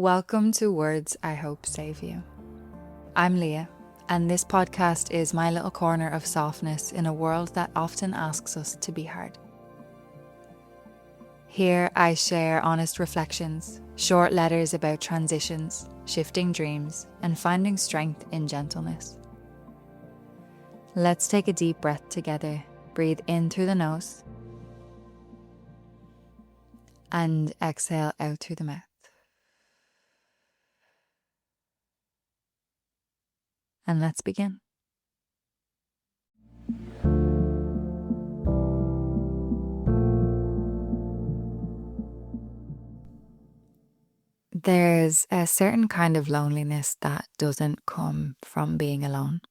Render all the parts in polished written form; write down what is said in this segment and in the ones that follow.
Welcome to Words I Hope Save You. I'm Leah, and this podcast is my little corner of softness in a world that often asks us to be hard. Here I share honest reflections, short letters about transitions, shifting dreams, and finding strength in gentleness. Let's take a deep breath together. Breathe in through the nose and exhale out through the mouth. And let's begin. There's a certain kind of loneliness that doesn't come from being alone.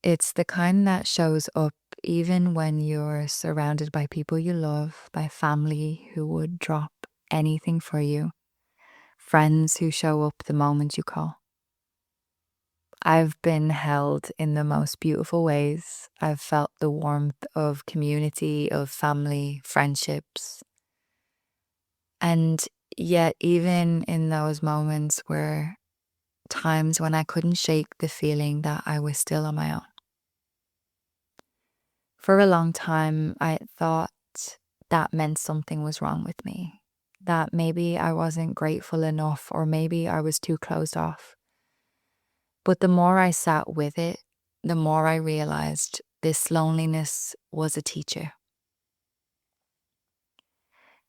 It's the kind that shows up even when you're surrounded by people you love, by family who would drop anything for you, friends who show up the moment you call. I've been held in the most beautiful ways. I've felt the warmth of community, of family, friendships. And yet, even in those moments were times when I couldn't shake the feeling that I was still on my own. For a long time, I thought that meant something was wrong with me, that maybe I wasn't grateful enough, or maybe I was too closed off. But the more I sat with it, the more I realized this loneliness was a teacher.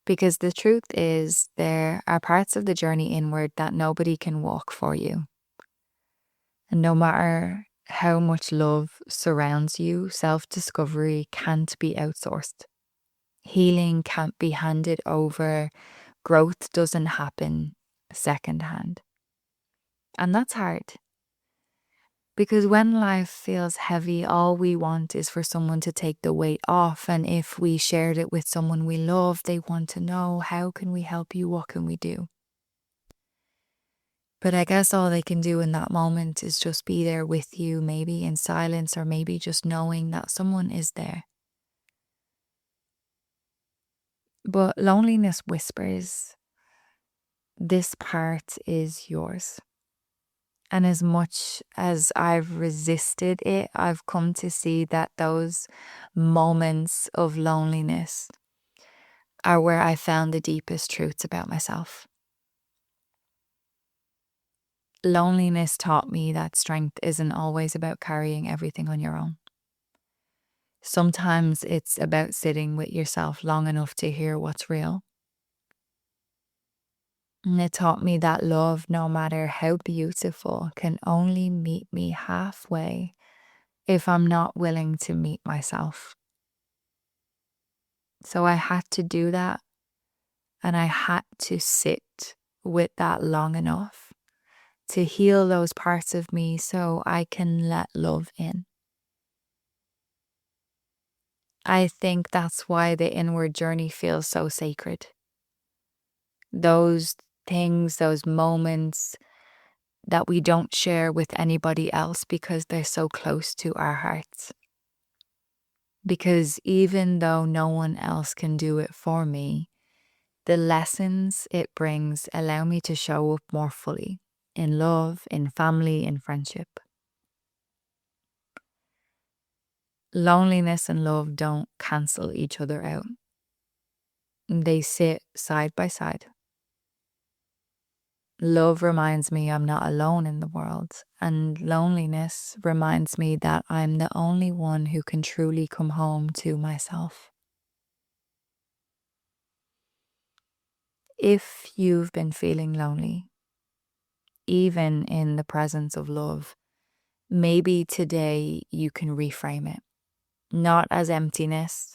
Because the truth is, there are parts of the journey inward that nobody can walk for you. And no matter how much love surrounds you, self-discovery can't be outsourced. Healing can't be handed over. Growth doesn't happen secondhand. And that's hard. Because when life feels heavy, all we want is for someone to take the weight off. And if we shared it with someone we love, they want to know, how can we help you? What can we do? But I guess all they can do in that moment is just be there with you, maybe in silence, or maybe just knowing that someone is there. But loneliness whispers, this part is yours. And as much as I've resisted it, I've come to see that those moments of loneliness are where I found the deepest truths about myself. Loneliness taught me that strength isn't always about carrying everything on your own. Sometimes it's about sitting with yourself long enough to hear what's real. And it taught me that love, no matter how beautiful, can only meet me halfway if I'm not willing to meet myself. So I had to do that, and I had to sit with that long enough to heal those parts of me so I can let love in. I think that's why the inward journey feels so sacred. Those things, those moments that we don't share with anybody else because they're so close to our hearts. Because even though no one else can do it for me, the lessons it brings allow me to show up more fully in love, in family, in friendship. Loneliness and love don't cancel each other out. They sit side by side. Love reminds me I'm not alone in the world, and loneliness reminds me that I'm the only one who can truly come home to myself. If you've been feeling lonely, even in the presence of love, maybe today you can reframe it. Not as emptiness,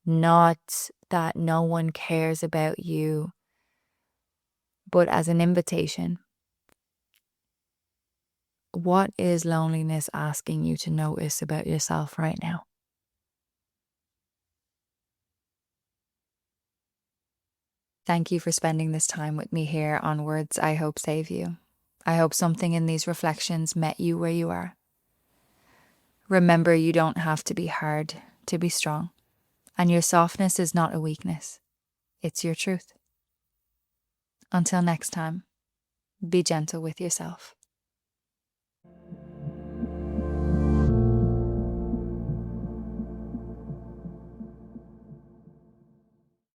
not that no one cares about you, but as an invitation. What is loneliness asking you to notice about yourself right now? Thank you for spending this time with me here on Words I Hope Save You. I hope something in these reflections met you where you are. Remember, you don't have to be hard to be strong, and your softness is not a weakness. It's your truth. Until next time, be gentle with yourself.